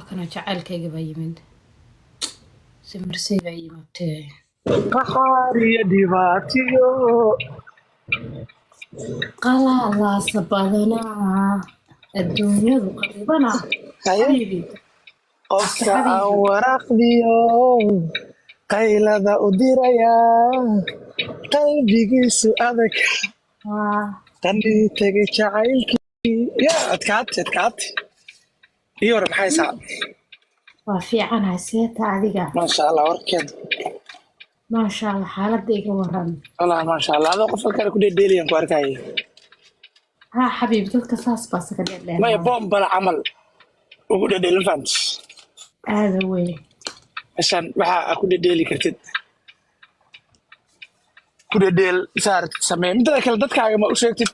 kana jacaylkayga baa yimid si marsay baa yimaatee qaxaariyo dhibaatiyo qalaalaasa badanaa adduunyadu qaribana haye xabiibi qofka aan xabiibi waraaqdiyo qaylada u diraya qalbigiisu adag waa qanii tegay jacaylkii ya adkaate iyo hore maxay saa waa fiicanahay seeta adiga maasha allah warkeed maasha allah xaaladda iga waran allah maasha allah adoo qofka kale ku dheedheeliyan ku arkaya haa xabiib dadka saas baa saga maya dherdheeraa boombala camal ugu dhedheelin fahant aada weyn meeshaan waxaa ku dhedheeli kartid ku dhedheel saartid samee midada kale dadkaaga ma u sheegtid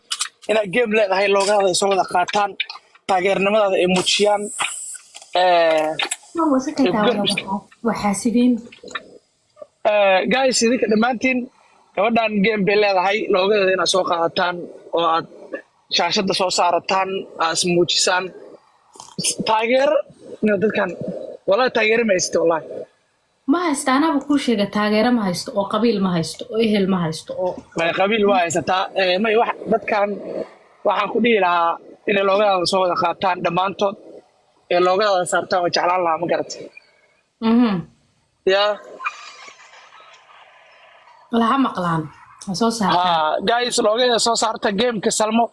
inaad game leedahay loogadaada soo wada qaataan taageernimadaada ay muujiyaan wasakaytaa waxaa sideen guys idinka dhammaantiin gabadhan game bay leedahay loogadeeda inaad soo qaadataan oo aad shaashadda soo saarataan aad is muujisaan taageero dadkan wallahi taageero ma haysata wallahi ma haysta anaaba kuu sheega taageero ma haysto oo qabiil ma haysto oo ehel ma haysto oo may qabiil waa haysataa may wax dadkan waxaan ku dhihi lahaa inay loogadaada soo wada qaataan dhammaantood ee loogadaada saartaan waa jeclaan lahaa ma garatay yaa laha maqlaan ha soo saartaan guys loogada soo saarta gameka salmo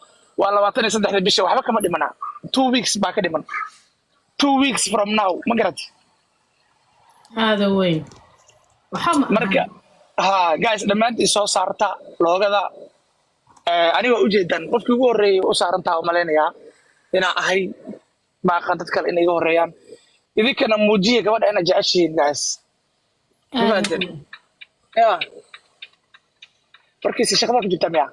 waa 23 bisha waxba kama dhimana 2 weeks baa ka dhiman 2 weeks from now ma garatay aada weyn waxaa ma marka guys dhammaantiin soo saarta loogada anigoo ujeedan qofkii ugu horreeyay u saarantaa u malaynayaa inaa ahay baaqa dad kale inay iga horreeyaan idinkana muujiya gabadha inaad jeceshihiin guys mafahanteen ya markiisi shaqada ku jirta miya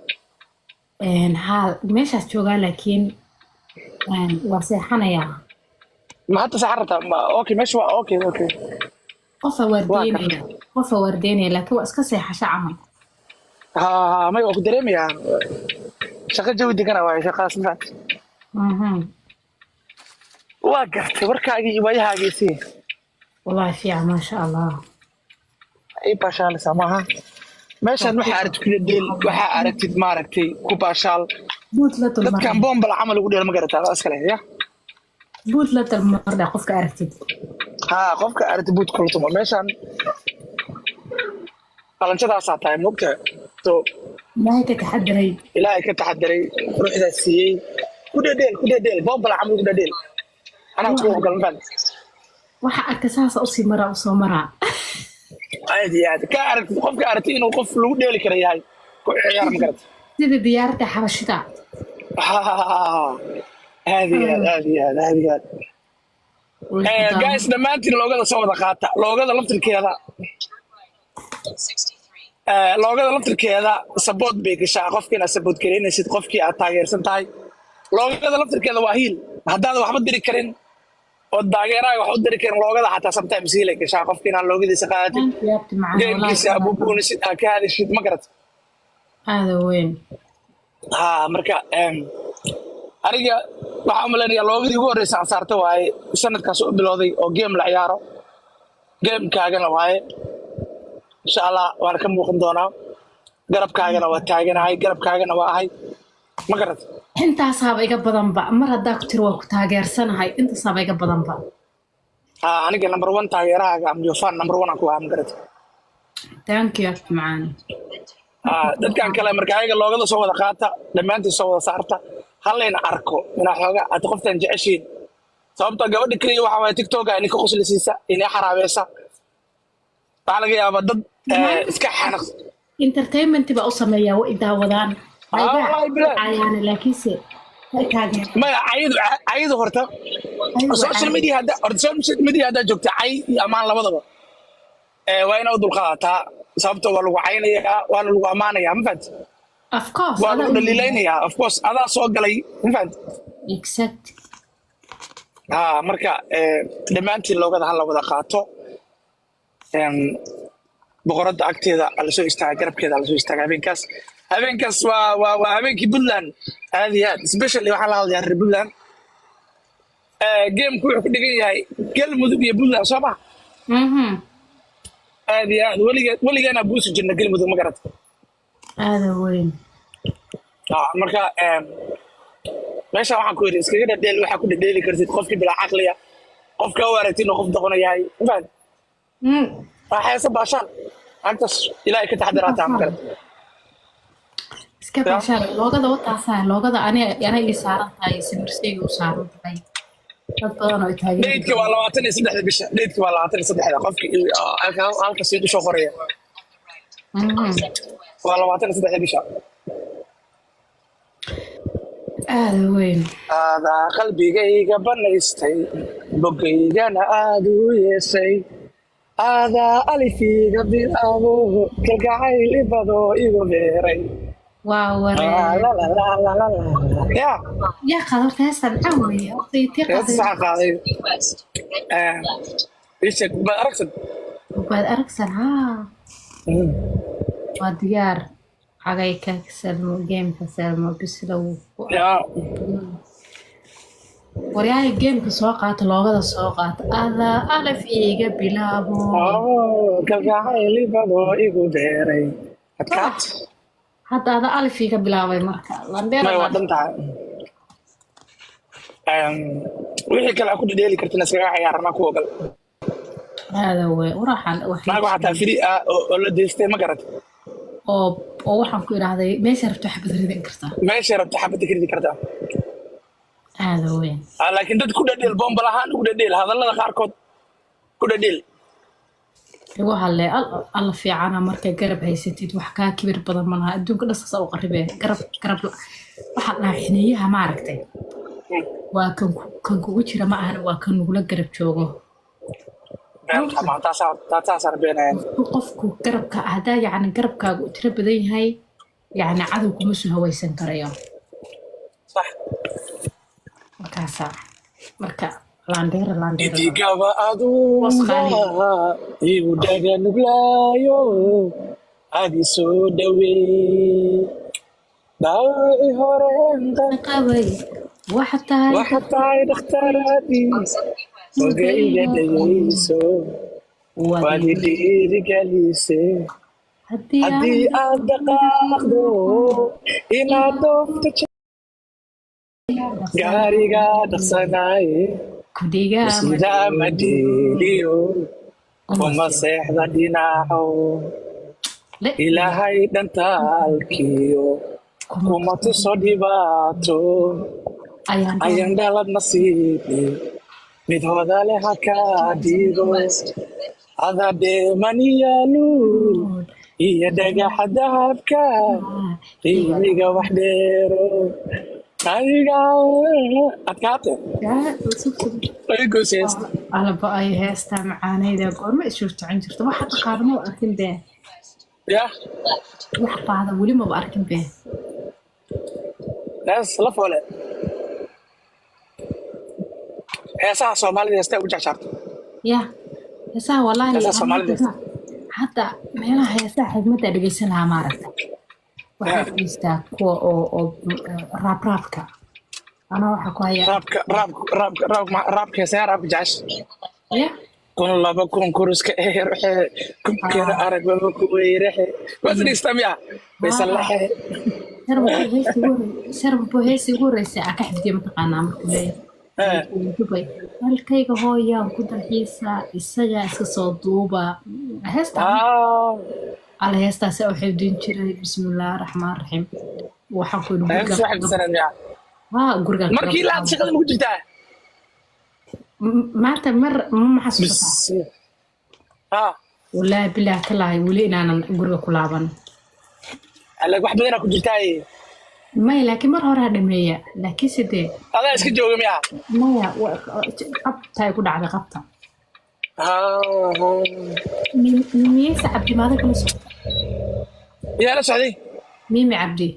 haa meeshaas joogaa laakiin waa seexanayaa ma hadda saxan rabtaa okay meesha waa okay qofa waardeynaya laakiin waa iska seexasho camal may waa ku dareemayaa shaqo jawi degana waaye shaqadaas mafahanteen waa gartay warkaagii iyo waayahaagiisii wallaahi fiican maasha allah ay baashaalisa maaha meeshaan waxaa aragtid ku dhedheel waxaa aragtid maaragtay ku baashaal buud la dadkan dulmar boombala camal ugu dheel ma garataa adaa iskale ya buud la dulmardha qofka aragtid qofka aragtid buud kula tumo meeshaan qalanjadaasaa tahay moogta so ilaahay ka taxadaray ilaahay ka taxadaray ruuxdaas siiyey ku dhedheel boombala camal ugu dhedheel anaa ku ogolan baan waxa arka saasa usii maraa usoo maraa aad iyo aad ka aragtid qofka aragtid inuu qof lagu dheeli kara yahay ku ciyaar ma garata sida diyaaradda xabashida aad iyo aad guys dhammaantiin loogada soo wada qaata loogada laftirkeeda support bay gashaa qofkii inaad support garaynaysid qofkii aad taageersan tahay loogada laftirkeeda waa hiil haddaadan waxba diri karin oo taageeraaga wax u diri karin loogada xataa sometimes hiilay gashaa qofkii inaad loogadiisa qaadatid geemkiisa abubuunisid aad ka hadashid ma garata aada weyn marka aniga waxaan u malaynayaa loogadii ugu horreysa aan saarta waaye sanadkaas u bilowday oo game la ciyaaro gamekaagana waaye insha allah waana ka muuqan doonaa garabkaagana waa taaganahay garabkaagana waa ahay ma garata intaasaaba iga badanba mar haddaa ku tiri waa ku taageersanahay intaasaaba iga badanba aniga number 1 taageerahaaga am your fan number 1 aan ku ahaa ma garata thank you after macaan dadkan kale marka ayaga loogada soo wada qaata dhammaantiin soo wada saarta hallayna arko inaa xoogaa aad qoftan jeceshiin sababtoo gabadha keliya waxaa waaye tiktoka inay ka qoslisiisa inay xaraabeesa waxaa laga yaabaa dad iska xanaq entertainment baa u sameeyaa way daawadaan ayaana laakiinse maya caydu horta social media haddaa joogta cay iyo ammaan labadaba waa inaa u dulqaadataa sababtoo waa lagu caynayaa waana lagu ammaanayaa ma fahanti of course waa lagu dhaliilaynayaa of course adaa soo galay ma fahanti exact marka dhammaantiin loogada ha la wada qaato boqoradda agteeda ala soo istaaga garabkeeda ala soo istaaga habeenkaas waa habeenkii Puntland aad iyo aad especially waxaan la hadlayaa reer Puntland geemku wuxuu ku dhigan yahay galmudug iyo puntland soo ma aad iyo aad weligaana buusi jirna galmudug ma garata aada weyn marka meesha waxaan ku yidhi iskaga dhadheel waxaa ku dhadheeli kartid qofkii bilaa caqliya qofka u aragtid inuu qof doqona yahay mafahad waa xeesa baashaan antas ilaahay ka taxdiraataa ma garata iska baashaan loogada wataasaa loogada aniga saaran tahay simirsayga u saaran tahay dad badan oo taagan dheydka waa 23 bisha dheydka waa 23 qofkii halka sii usoo qoraya waa 23 bisha aada weyn aadaa qalbigayga banaystay bogaygana aad u yeesay aadaa alifiga bilaabo kalgacayl ibadoo igu beeray waa waree ya yaa qadarta heesta maxaa weeye waqtigiitii saxa qaaday ishak baad aragsan baad aragsan haa waa diyaar cagayka salmo geemka salmo bislow ya waryahay geemka soo qaata loogada soo qaata adaa alif iiga bilaabo kalgacayl ibadoo igu beeray adkaat hadda ada alif iiga bilaabay marka may waa dhan tahay wixii kale aa ku dhadheeli kartina iskaga ciyaarana ku ogal هذا وراحن maaga waxaa taa firi ah oo la deystay ma garata oo waxaan ku idhaahday meesha rabto xabad ridin kartaa meesha rabta xabadda ka ridi kartaa هذا وين laakiin dad ku dhadheel bombal ahaan ugu dhadheel hadallada qaarkood ku dhadheel waxa le alla fiicana markay garab haysatid wax kaa kibir badan malaha adduunka dhasaas u qaribee garab waxa dhaaxiniyaha ma aragtay waa kan kugu jira ma ahan waa kan nugula garab joogo qofku garabka hadaa yani garabkaaga u tiro badan yahay yani cadow kuma soo hawaysan karayo markaasa marka laandheera idigaba aduunba igu dhaga nuglaayo adi soo dhawee dhaawici horeenta qabay waxa tahay dhakhtaradii ogayga dhagayso waad dhiirigelise haddii aad dhaqaaqdo inaad doofto gaariga dhaqsanaaye sida madeliyo kuma seexda dhinaco ilaahay dhantaalkiyo kuma tuso dhibaato ayaan dhalad nasiibi mid hodale hakaa dhigo ada dheemaniyalu iyo dhagaxa dahabka qiimiga wax dheero adiga adkaate alaba ay heestaa macaanayda goorma ishuurtacin jirto waxa taqaana ma arkin bee ya wax qaada weli maba arkin bee naas la foole heesaha soomaalida heestaa ugu jecjaarto ya heesaha wallaahi heesaha soomaalida hadda meelaha heesaha xigmadda dhegeysan lahaa maaragta waxaa dhegeystaa kuwa oo raabka anaa waxaa ku haya raabka heesaha raabka jecesha ya kun laba kun kuruska eerexe kunkeeda arag baba ku weyrexe waad dhegeystaa miya baysanlexe sharbo heesi ugu horeysa aa ka xifdiya mataqaanaa markuu leeyahay halkayga hooyaan ku dalxiisaa isagaa iska soo duuba ala heestaas u xifdin jiray bismillaahi raxmaan raxiim waxaan ku guriga markii laad shaqada ma ku jirtaa maanta mar ma xasuusataa wallaahi bilaah ka lahay weli inaanan guriga ku laaban wax badanaa ku jirtaa maya laakiin mar horaa dhameeya laakiin sidee adaa iska jooga miya maya qabtaa ku dhacday qabta miyeysa cabdimaada kala socota yaa la socday miimi cabdi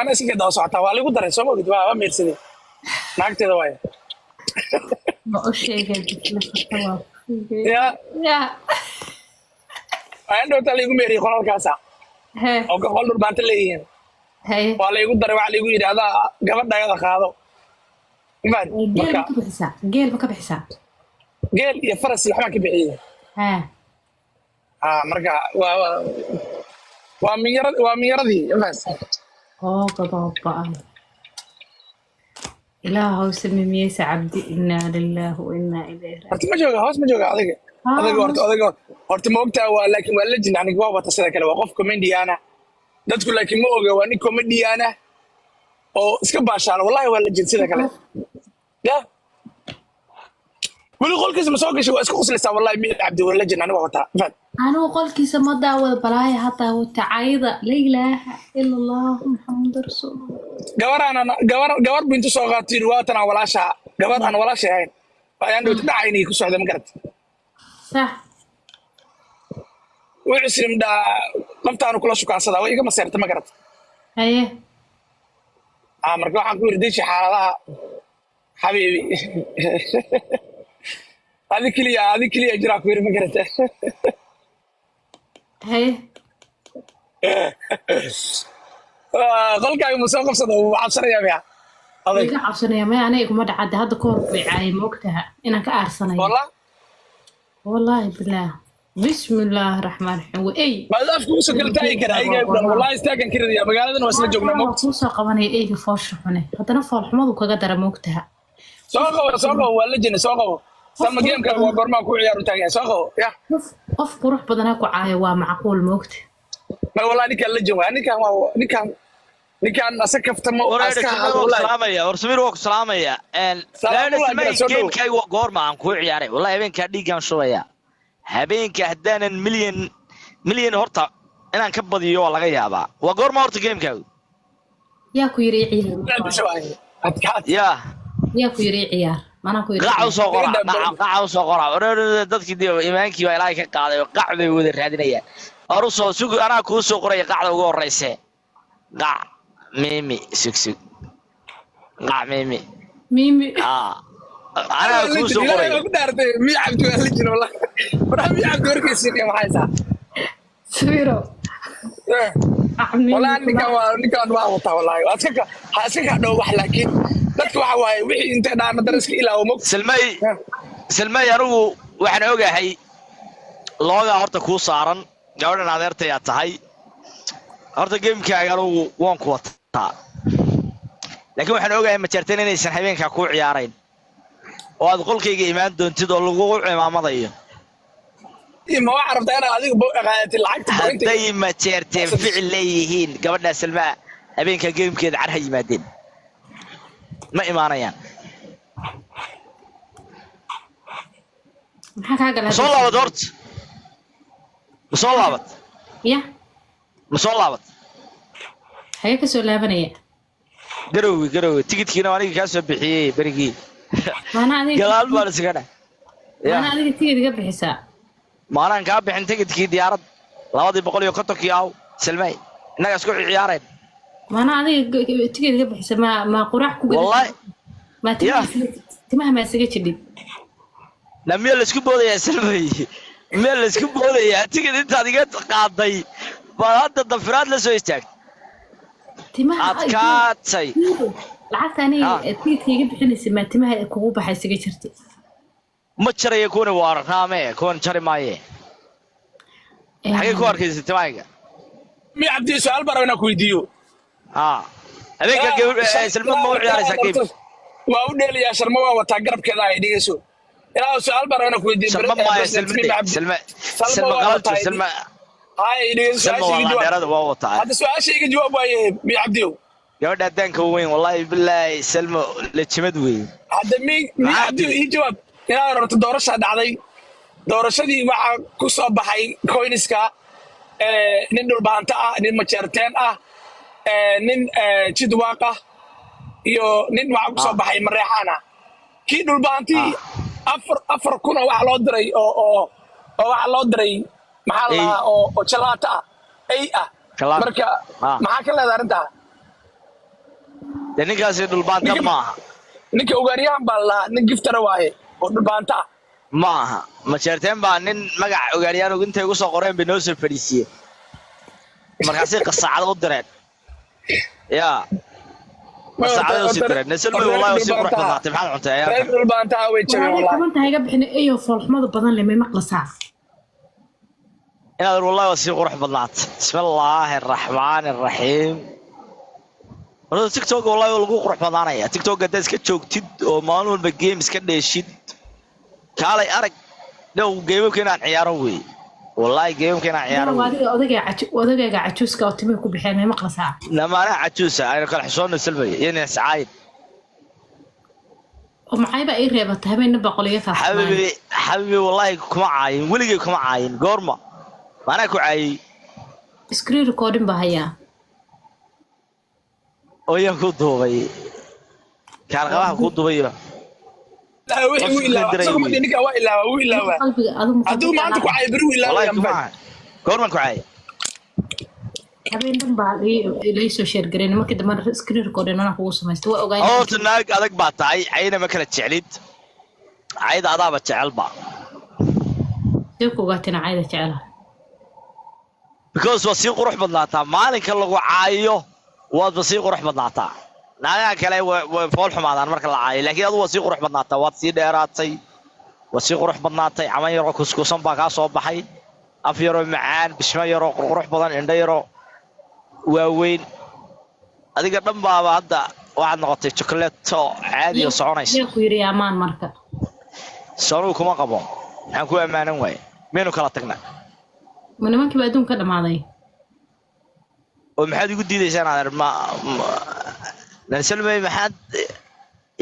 ana iska daba socotaa waa ligu daray soo mogid waa meersaday naagteeda waaya ma u sheegay ya ayaan dhowtaa laigu meeriyey qolalkaasa oo qol dhurbaanta leeyihiin waa laygu daray waxaa laygu yidhi adaa gabadha ayada qaado imaan geel marka ma ka bixisaa geel ma ka bixisaa geel iyo faras iyo waxbaan ka bixiyey haa marka waa minyaradii imaas oo gababa'an ilaahow samimiyeysa cabdi innaa lilaahi wa innaa ilayhi raajicuun horta ma jooga hoos ma jooga adiga horta ma ogtaa waa laakiin waa legend aniga waa wata sida kale waa qof comediana dadku laakiin ma oga waa nin comediana oo iska baashaala wallahi waa legend sida kale ya weli qolkiisa ma soo gashay waa isku qoslaysaa wallahi mi cabdi waa legend aniga waa wataa fad anigu qolkiisa ma daawada balaaya hataa wata cayda la ilaaha ila allah muxamadu rasuulullah gabar bintu soo qaatiin waatan aan walaasha gabar aan walaasha ahayn ayaan dhowta dhacaynay ku socda ma garata sax wuxuu islim dhaa naftaanu kula shukaansadaa way iga maseerta ma garata haye marka waxaan ku yiri deeshi xaaladaha xabiibi adi keliya jiraa ku yiri ma garata haye qolkaaga ma soo qabsada wuu cabsanayaa miya iga cabsanaya maya aniga iguma dhacada hadda ka hor bay caayay ma ogtaha inaan ka aarsanayo wallaahi bilaah bismillaahi raxmaan raxiim ey maad afka usoo kala taagi kara ayga ibran wallahi istaagan kiradaya magaaladan waa isla joognaa waa kuu soo qabanaya eyga foosha xune haddana foolxumadu kaga dara ma ogtaha soo qabo waa la jini soo qabo sama geemkaaga waa gormaan ku ciyaaru taagaya soo qabo ya qof qurux badanaa ku caayo waa macquul ma ogta ma wallahi ninkaan la jin waa ninkaan asa kaftamo salaamaya war samir waa ku salaamaya geemkayga goorma aan kuu ciyaaray wallahi habeenkaa dhiigaan shubaya habeenka haddaanan milyan horta inaan ka badiyo waa laga yaabaa waa goorma horta geemkaagu yaa ku yiri ciyaar yaa ku yiri ciyaar mana ku yiri qaca soo qora dadkii diyo imaankii waa ilaahay ka qaaday oo qac bay wada raadinayaan arusoo sugu anaa kuu soo qoraya qacda ugu horeyse qac mimi sugsug qac mimi anaa kuu soo qoraya ku dhaartay mi cabdi waa la jiro wallahi waraa mi cabdi warkiisa qiimo haysaa sawiro wallahi ninkaan waa wataa wallahi iska ka dhow wax laakiin dadka waxa waaye wixii intee dhaana daraska ilaa mo salmay anigu waxaan ogahay loogaa horta kuu saaran gabadhan adeertayaa tahay horta geemkaaga anigu waan ku wataa laakiin waxaan ogahay majeerteen inaysan habeenkaa kuu ciyaarayn oo aad qolkayga imaan doontid oo lagugu cimaamadayo ma waa carabtaa inaad adiga qaadati lacagta hadday majeerteen ficil leeyihiin gabadhaa salmaa habeenkaa geemkeeda car ha yimaadeen ma imaanayaan soo laabad horta ma soo laabad ya ma soo laabad haya ka soo laabanaya garowe tigidkiina aniga kaa soo bixiyey berigii gadaal baan isaga dhah maana adiga tigid iga bixisaa maanaan kaa bixin tigidkii diyaarad 250 aw salmay innaga isku ciyaareen maana adiga tigid iga bixisa ma quraac ku wallahi ma timaha ma isaga jidhid lama la isku boodaya salmay meel la isku boodaya tigid intaad iga qaaday baa hadda dafiraad la soo istaagtay timaha adkaatay lacagtani tigidka iga bixinaysa ma timaha kugu baxay isaga jirtay ma jarayo kuna waarnaame kun jari maaye xagee ku arkaysa timaayga mi cabdi su'aal barawna ku weydiiyo habeenka salma ma u ciyaaraysaa geem waa u dheelayaa sharma waa wataa garabkeeda ay dhigayso ilaa su'aal barawna ku weydiiyo salma qalabta salma hay dhigayso salma waa wataa hadda su'aashayga jawaab waaye mi cabdiyo gabadha daanka weyn wallahi billahi salma la jimad weyn hadda mi cabdiyo ii jawaab inaad rabto doorasha dhacday doorashadii waxaa ku soo baxay coiniska nin dhulbaanta ah nin majeerteen ah nin jidwaaq ah iyo nin waxaa ku soo baxay mareexaan ah kii dhulbaantii afar kuna waxa loo diray oo waxa loo diray maxaa la oo jalaata ah ay ah marka maxaa ka leedahay arrintaa ninkaasi dhulbaanta maaha ninka ugaaryahan baa la nin giftara waaye oo dhulbaanta ah maaha majeerteen baa nin magac ogaariyaan intay ugu soo qoreen bay noo soo fadhiisiyeen markaasay qasaacad u direen yaa ما ساعدوا سيدرين نسلمي والله وسيق روح بدناتي محل عنتي reer عيالك dhulbaanta way jabeen walaalihi wallahi kabanta hayga bixin iyo foolxumada badan leh may maqlasaa إن والله وسيق روح بدنات بسم الله الرحمن الرحيم أنا تيك توك والله والقو روح بدنايا تيك توك قديس كتشوكتيد ومانول بجيمز كديشيد كالي أرك لو جيمو كنا عياروي والله جيمو كنا عياروي odagayga cajuuska oo timay ku bixeen may maqlasaa لما أنا عجوسة أنا كل حصون السلبي يعني سعايد oo maxayba ii reebata habeenna boqoliyo faafay حبيبي والله كما عاين ولقي كما عاين قورما ما أنا كعاي screen recording baa hayaa ويا كودوبي كان غباه كودوبي la wixii uu ilaa asagu ma dhinika waa ilaa qalbiga adigu hadduu maanta ku caayo beri uu ilaa والله كما عاين قورما كعاي habeen dhan baa ii soo share gareyn markii dambe screen recording ana kugu samaystay waa ogaay أو تناق أدق باتاي عينا ما كانت شعليد عيد عذابة شعلبا ku ogaatina caayda jecelaha because wasiiq ruux badnaataa maalinka lagu caayo waad wasiiq ruux badnaataa naagaha kale way fool xumaadaan marka la caayo laakiin adu wasiiq ruux badnaataa waad sii dheeraatay wasiiq ruux badnaatay caman yaroo kuskuusan baa kaa soo baxay af yaroo macaan bishmo yaroo qurqurux badan indho yaroo waaweyn adiga dhan baaba hadda waxaad noqotay chokolato caadi oo soconaysa ku yiri amaan marka soo kuma qabo waxaan ku amaanan waay meenu kala tagnaa ma nimankii baa adduunka dhamaaday oo maxaad igu diidaysaan adeer ma salmay maxaad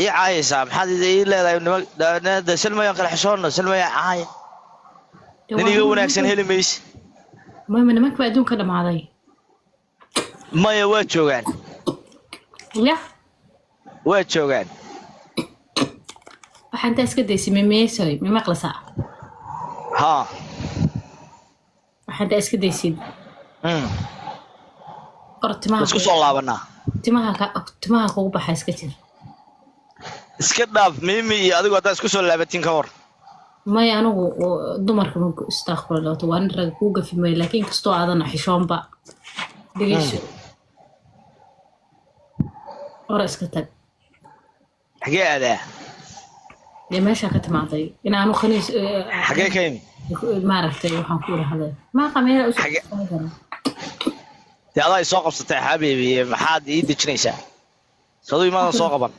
ii caayaysaa maxaad ii leedahay nima salmay aan kala xishoonno salmay caay nin iga wanaagsan heli mayse ma nimankii baa adduunka dhamaaday maya waa joogaan ya waa joogaan waxaan intaa iska daysay memeesoy ma maqlasaa haa waxaan intaa iska daysid or isku soo laabanaa timaha kugu baxa iska jir iska dhaaf miimi iyo adigu haddaa isku soo laabatiin ka war maya anigu dumarka ma istaaqbalooto waa nin rag kuu gafi maayo laakiin kastoo aadana xishoonba dhegeyso ora iska tag xagee aadaa dee meeshaa ka timaaday inaanu khaniis xagee ka imi maaragtay waxaan ku idhahday maaqa meela dee adaa i soo qabsatay xabiibi maxaad ii dejinaysaa saduu imaadan soo qaban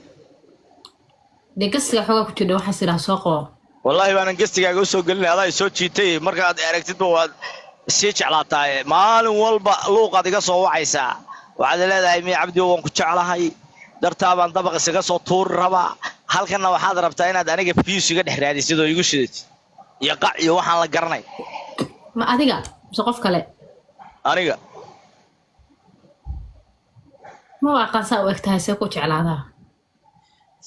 dee gastiga xoogaa ku jirdha waxaas idhaha soo qabo wallaahi baanan gastigaaga u soo gelinay adaa i soo jiitay markaad aragtidba waad sii jeclaataa maalin walba luuqaad iga soo wacaysaa waxaad leedahay miya cabdi waan ku jeclahay dartaa baan dabaq isaga soo tuuri rabaa halkanna waxaad rabtaa inaad aniga fiis iga dhex raadisid oo igu shidatid iyo qac iyo waxaan la garanay ma adiga mise qof kale aniga ma waa aqaansaa u eg tahay see ku jeclaadaa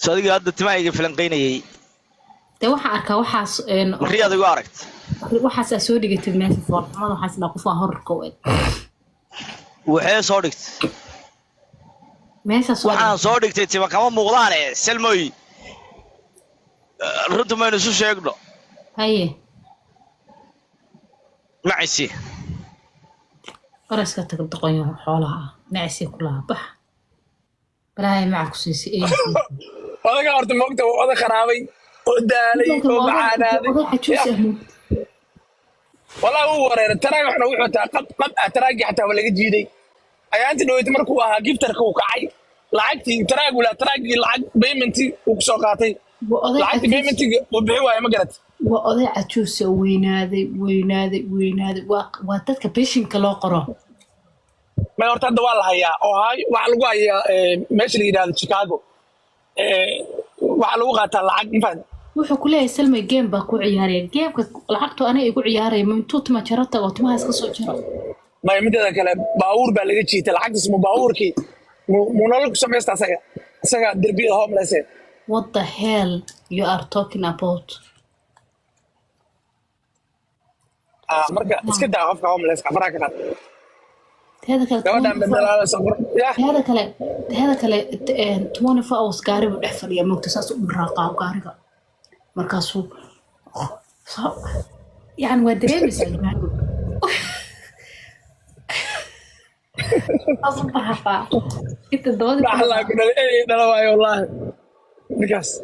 so adiga hadda timahayga filanqaynayay dee waxaan arkaa waxaas mariyaad igu aragta waxaasaa soo dhigatid meesha foolxumada waxaas dhaa qof waa horarka u eg waxee soo dhigtay meeshaas waxaan soo dhigtay tima kama muuqdaane salmoy runta maynu isu sheegno haye macisi oraska tag doqonyo xoolaha ah macisi kulaha bax balaahay maca ku siisay odaga horta moogta waa oda kharaabay oo daalay oo macaanaaday والله هو ورير تراي وحنا وحنا قب تراجع حتى ولا جيدي أي أنت لو يتمركوا جيفتر كوكعي لعقتي تراج ولا تراج لعق بيمنتي وكسوقاتي لعقتي بيمنتي وبيعوا يا مقرت وأضيع أشوس وينادي واتتك بيشين كلا قرا ما يرتد والله يا أو هاي وعلقوا يا ماشي اللي هذا شيكاغو وعلقوا قاتل لعق مفاد wuxuu ku leeyahay salmay game baa ku ciyaaraya gameka lacagtu aniga igu ciyaaraya mintuu tuma jaro tago timahaas ka soo jaro ma midada kale baawur baa laga jiitay lacagtaas mu baawurkii mu nolol ku samaysta asaga derbi homeless what the hell you are talking about marka iska daa qofka homeless afraa ka qaad هذا كله gabadhan bedelaada safar ya هذا كله 24 hours gaari buu dhex fadhiya moogta saas u raaqaa gaariga markaasuu يعني waa dareemaysaa أصبح فا أنت دوادي ما الله كنا إيه لا والله نكاس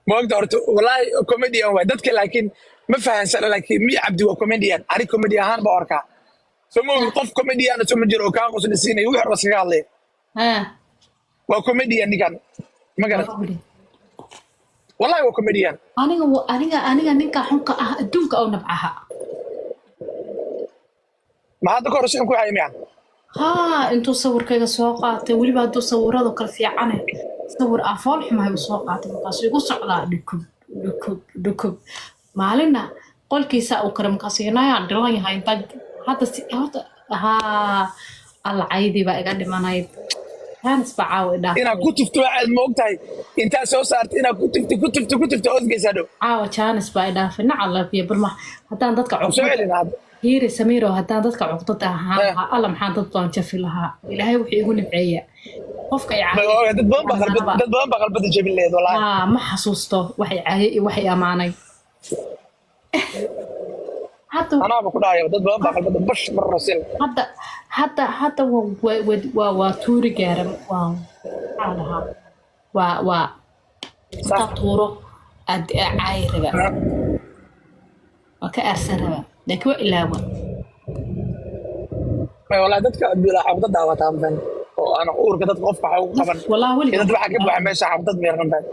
ما أقدر والله كوميديان وعدتك لكن ما فهم سنة لكن مي عبدي وكوميديان أنا كوميديان هان بأركع سمو قف كوميديان ثم جرو كان قصد السنة يوحر بس قال لي ها وكوميديان نكان ما قالت والله هو كوميديان aniga ninka xunka ah adduunka oo nabcaha ما هذا كورس يكون عايم يعني haa intuu sawirkayga soo qaatay weliba hadduu sawiradu kala fiicane sawir afool xumahay uu soo qaatay markaasuu igu socdaa dhukub maalinna qolkiisa uu kare markaasuu inayaan dhilan yahay intaa hadda si horta haa alla caydii baa iga dhimanayd taanis baa caawa idhaaf إنا كتب توعد موقتها أنت سو صارت إنا كتب أوزج سادو caawa jaanis baa idhaafay nacala biyo barma haddaan dadka سؤال هذا hiiri samiiro haddaan dadka cuqdada ahaa alla maxaan dad baan jafi lahaa ilaahay wuxuu igu nibceeya qofka ay dad badan baa qalbada jabin leed wallahi ma xasuusto waxay caayay iyo waxay amaanay anaa ba ku dhahayo dad badan baa qalbada bash mar rasil hadda waa tuuri gaaran maxaa dhahaa waa intaa tuuro aad caayi raba waa ka aarsan raba laakiin waa ilaawa والله dadka bila xabdad daawataan ban oo ana uurka dadka qofka waxa uu qaban wallahi wali dad waxa ka buuxa meesha xabdad meeran ban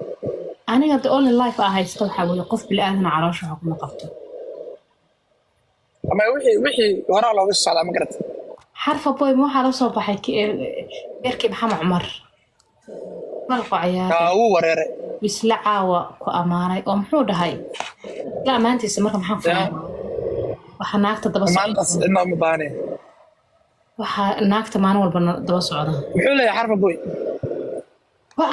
aniga the only life I haysto waxa weeye qof bil aadan caloosha xukuma qabto ama wixii hore looga socdaa ma garad xarfa boy ma waxa la soo baxay erkii maxamed cumar malqo ciyaar uu wareere isla caawa ku amaanay oo muxuu dhahay la amaantiisa marka maxaan fahmaa waxa naagta daba maantas inaa ma baane waxa naagta maalin walba daba socda muxuu leeyahay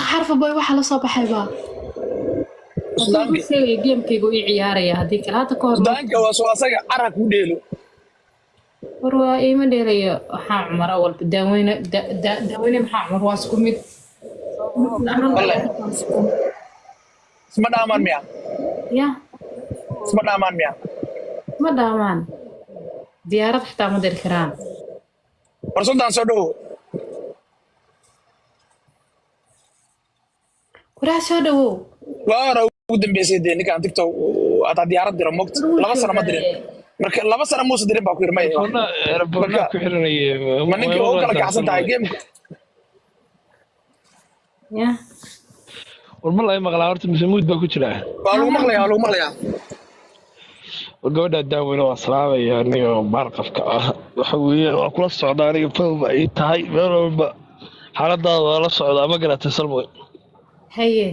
xarfa boy waxa la soo baxay baa isla geemkaygu ii ciyaaraya haddii kale hadda ka hor daanka waa soo asaga carab ku dheelo war waa iima dheelayo waxaa cumar walba daaweyne maxaa cumar waa isku mid isma dhaamaan miya ya isma dhaamaan miya ma dhaamaan diyaarad xitaa ma diri karaan warsadaan soo dhowo waraa soo dhawow waa hore ugu dambeysay dee ninkaan tigto ataa diyaarad diro mogta 2 sano ma dirin marka 2 sano muusa dirin baa ku yirmay airportka ku xiranayay ma ninkii oo kala kacsan tahay geemka ya warma la maqlaa horta masamuud baa ku jira waa lagu maqlayaa gabadha daawada waa salaamaya aniga barqafka ah waxa weeye waa kula socdaa aniga fawba ay tahay meel walba xaaladaada waa la socdaa ma garatay salmoy haye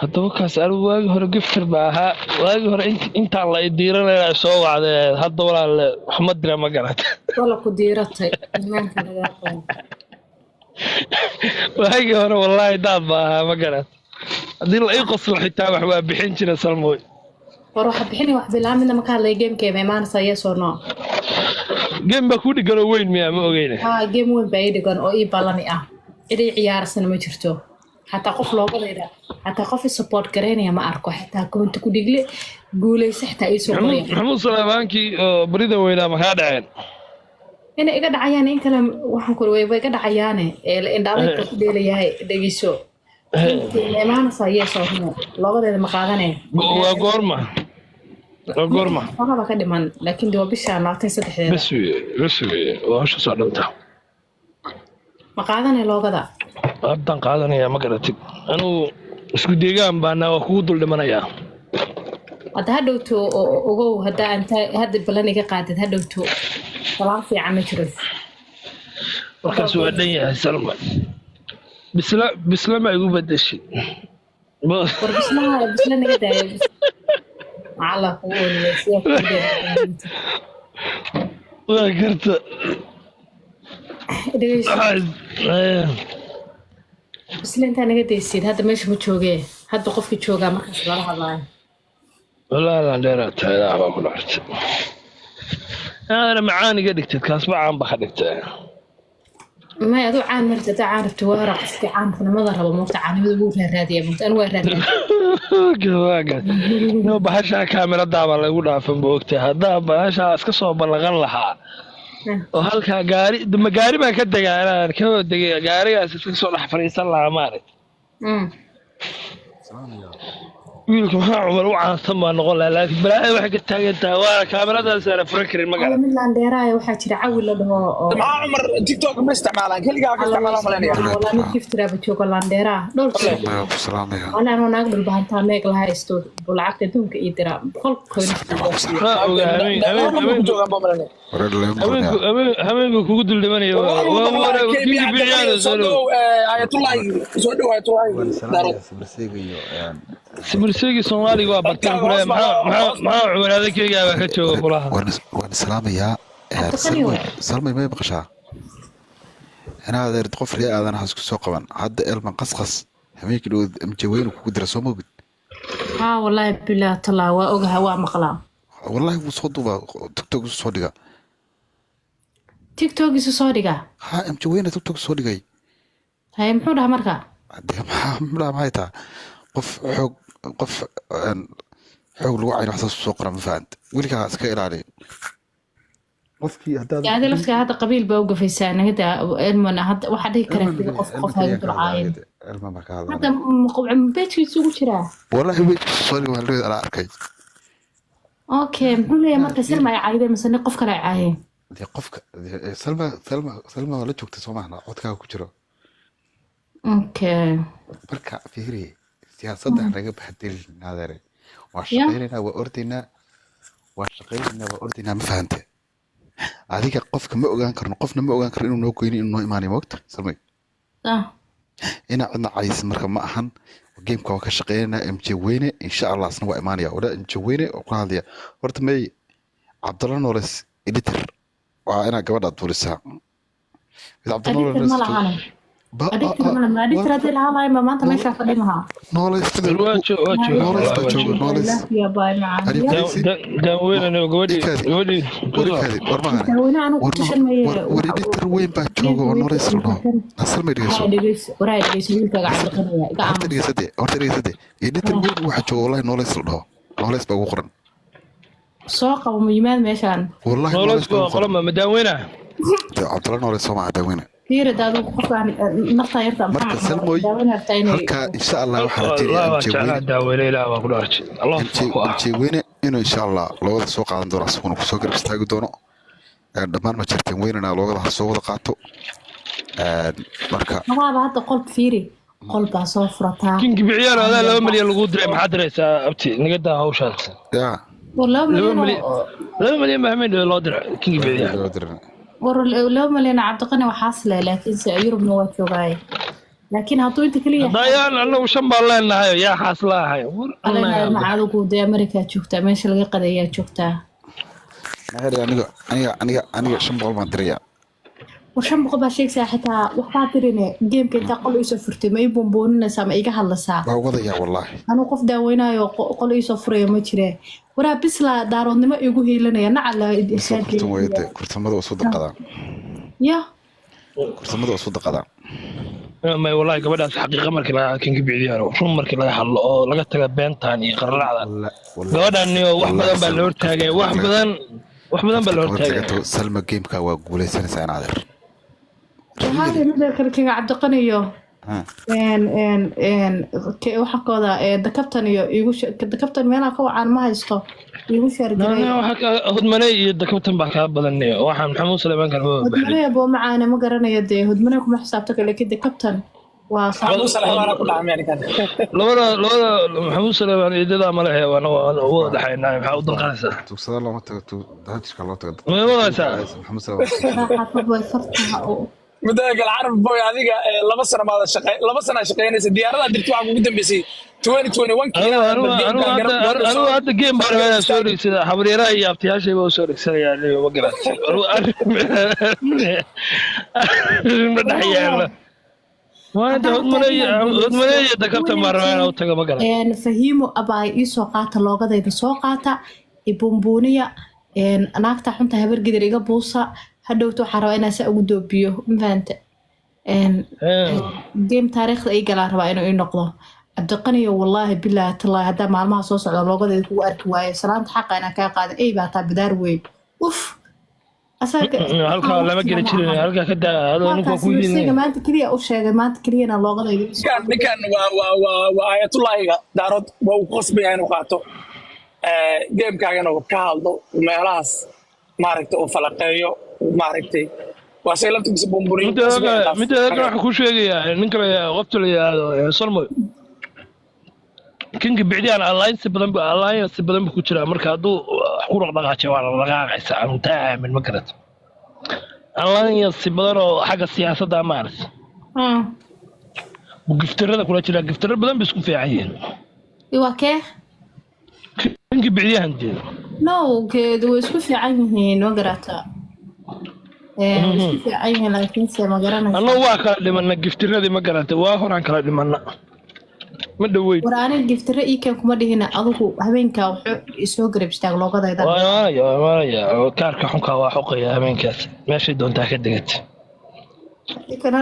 haddaba kaas anigu waagi hore giftir baa ahaa waagi hore intaan la diiranayna soo wacdee hadda walaale wax ma dira ma garatay wala ku diiratay imaanka lagaa qabo waagi hore wallaahi daad baa ahaa ma garatay haddii la ii qoslo xitaa wax waa bixin jira salmoy war waxa bixini wax bilaamida marka hadlay gamekeema imaanaysa yeesoo noo game baa ku dhigan oo weyn miyaa ma ogeyne game weyn baa ii dhigan oo ii ballani ah cidii ciyaarasana ma jirto حتى قف لوغديدا حتى قف support gareynaya ma arko حتى كنت ku dhigle guuleysa حتى ay soo qoreen maxamuud salaamaanki oo barida weynaa ma ka dhaceen ina iga dhacayaan in kale waxaan ku way iga dhacayaan ee indhaadayda ku dheelayahay dhagiso imaan sayeeso loogadeeda ma qaadanay waa goorma waxa ka dhiman laakiin dib bisha 23 bas waa soo socdanta ma qaadanay loogada haddaan qaadanayaa ma garatid anuu isku deegaan baana waa kugu dul dhimanayaa hadda hadhowto ogow hadda balaniga qaadid hadhowto salaam fiican ma jiro markaas waa dhan yahay salma bisla ma igu bedeshay war bisla naga daayo macalla kugu ooliyay waa garta isla intaa naga daysid hadda meesha ma joogee hadda qofkii joogaa markaas lala hadlaayo wallaahi laan dheeraa taadaa baa ku dhaartay aadana macaaniga dhigtid kaasba caan ba ka dhigtay may aduu caan marta daa caan rabta waa qofkii caanfnimada rabo moogta caanimada ugu raaraadiya moogta anu waa raaraadiya no bahashaa kaamiradaa baa lagu dhaafan boogtay haddaa bahashaa iska soo ballaqan lahaa oo halkaa gaari baan ka degaa inaan ka degay gaarigaas iska soo dhex fadhiisan lahaa maarag wiilka maxaa cumar u caansan baa noqon lahaa laakiin balaayo waxay ka taagan tahay waa kaamiradaas aan furan karin هذا magaran من لانديراي waxaa jira cawi la dhaho oo maxaa cumar tiktok ma isticmaalaan keligaa ka isticmaalaan malanaya والله mid giftira ba jooga laandheeraha dhowr ana anoo naag dhul bahantaa meeg la haysto lacagta adduunka ii dira boqol koyn ku joogaan baa malanaya habeenku kugu dul dhimanayo ayatullahi soo dhow ayatullahi daro simirseegii soomaaliga waa bartaan kule maxaa cumar adenkeygaa baa ka jooga kulaha waan islaamayaa salmay may maqashaa anaa adeer qof riya aadan has ku soo qaban hadda elman qasqas habeenkii dhow amjaweynu kugu dira soo moogid ها والله بالله طلع واوغها ومقلا wallahi wuu soo duubaa tiktok soo dhiga تيك توك soo dhiga ha amjaweyna tiktok soo dhigay hay muxuu dhaha marka hadee maxaa maxay taa qof xoog lagu cayno waxsaas soo qoran ma fahant weligaa iska ilaali qofkii haddaad يعني لفتي هذا قبيل بوقف في سنة هذا المنا هذا واحد يكره في قف هذا العاين ilma markaa هذا مقبع من بيت يسوق شراء wallahi way soo dhiga waan ana arkay اوكي محمد يا مركز سلمى عايده مثلا قف كلا عاين dee qofka salma waa la joogtay soo maahna codkaaga ku jiro اوكي marka fiiri siyaasadda naga baxdelin adeere waa shaqeynaa waa ordaynaa ma fahante adiga qofka ma ogaan karno qofna ma ogaan karno inuu noo goyni inuu noo imaanayo moogta salmay اه inaa cidna cayis marka ma ahan gameka waa ka shaqeynaynaa mj weyne insha allah asna waa imaanaya wala mj weyne oo ku hadlaya horta may cabdalla noles editor waa inaa gabadha duulisaa أديك الملعانة أديك الملعانة ما أديك هذه العالم ما أنت ما شاف لها noles يا باي معانا daaweynana gabadhii داوينا أنا وتشن ما war editor weyn baa jooga oo noles la dhaho asalmay dhegeyso وراي دقيس ويلك قاعد قنية horta dhegeysade editor weyn waxaa jooga wallahi noles la dhaho noles baa ugu qoran سوق وميمان ماشان wallahi nolosku waa qolama ma daaweynaha cabdalla noles soo maca daaweyne كثير دادو قفا نقطة يرتع marka salmoy halka insha allah waxaa jeclaa rajeynayaa daaweyne ilaah baa ku dhaarjay allah ku ah mj weyne inuu insha allah loogada soo qaadan doono asaguna kusoo garab istaagi doono dhammaan ma jirteen weynana loogada ha soo wada qaato marka هذا هذا قلب فيري قلب صفرتها kinki biciyaal adaa 2 milyan lagu diray maxaad diraysaa abti niga daa hawshaas ya والله 2 milyan baa hameen loo diray kinki biciyaal لو ملينا عبد القني وحاصله لكن يوروب نوات جوغاي لكن هاتو انت كليه dayaan anagu 5 baan leenahay yaa xaaslaahay انا مع عدو دي امريكا جوجتا ماشي laga qadaya joogtaa aniga 500 baan diraya وشن بقى باشيك حتى waxaa dirine game inta qol iso furtay ma ibonboonaysa ma iga hadlaysaa waa wadaya wallahi anu qof daaweynayo qol iso furay ma jiree waraa bisla daaroodnimo igu heelanaya nacala kurtamada waa soo daqadaan ya kurtamada waa soo daqadaan may wallahi gabadhaas xaqiiqa markii laga kinki biciyaal run markii laga hadlo oo laga taga beentaan iyo qarracda gabadhan wax badan baa la hortaagay wax badan baa la hortaagay salma gameka waa guuleysanaysaa in adeer هذا مثل كذا عبد القني waxa kooda dakabtan iyo igu dakabtan meelaha ka wacan ma haysto igu sheergaray waxa hudmanay iyo dakabtan baa ka badan waxaan maxamuud Suleymaan kan oo hudmanay boo macaana ma garanayo de hudmanay kuma xisaabta kale kida dakabtan waa maxamuud Suleymaan ku dhacay kan labada maxamuud Suleymaan idada ma leeyahay waana wada dhaxaynaa waxa u dalqanaysa tugsada lama tago daadishka loo tago ma wadaysa maxamuud Suleymaan xafad way fartaha oo مداك العرب بوي هذيك لما سنه ما لما سنه شقينaysa diyaarada dirtu waxa ugu dambeysay 2021 anu hadda game baan soo dhigtay xabriiraha iyo abtiyaashay baa soo dhigsanayaan ma garanay ma dhaxyaala waanta hudmanay dakabta marwana u taga ma garanay fahiimo abaa ii soo qaata loogadayda soo qaata ibumbuuniya naagta xunta habar gidir iga buusa hadhowto waxaa rabaa inaan saa ugu doobiyo mafaanta game taariikhda ay galaa rabaa inuu ii noqdo cabdiqaniyo wallaahi bilaahi tallaahi haddaa maalmaha soo socda loogadeeda kugu arki waayo salaanta xaqa inaan kaa qaada ey baa taa bidaar weyn uf halkaa lama geli jirin halkaa ka daa adoo ninku ku yidhi maanta kaliya u sheegay maanta kaliyana loogadayda ninkan waa ayatullaahiga daarood waa uu qasbaya inuu qaato geemkaagana uu ka hadlo meelahaas maaragtay uu falaqeeyo maaragtay waa say laftigiisa bumburiyo midda waxaan ku sheegayaa ninka qofta la yidhaahdo solmoy kinga bicdiyaan alliance badan ku jira marka hadduu wax ku dhaqdhaqaajiyo waa la dhaqaaqaysa aan taa aamin ma garato alliance badan oo xagga siyaasadda maaragtay giftirada kula jira giftiro badan bay isku fiican yihiin waa kee kinga bicdiyahan jeedo no geedu way isku fiican yihiin ma garata isku fiican yihiin laakiinse ma garanaysa annagu waa kala dhimana giftiradii ma garata waa horaan kala dhimana ma dhaweyd war aniga giftire iikan kuma dhihina adigu habeenkaa wuxuu isoo garab istaag loogadayda waanaya kaarka xunkaa waa xoqaya habeenkaas meeshay doontaa ka degata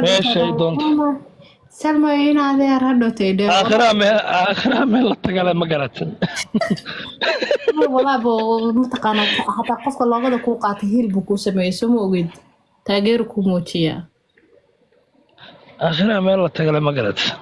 meeshay doonta salma in adeer hadhowtay aakhiraa meel la tagale ma garatan walaabo mataqaana hataa qofka loogada kuu qaatay hil buu kuu sameeyey soo ma ogeed taageero kuu muujiyaa aakhiraa meel la tagale ma garatan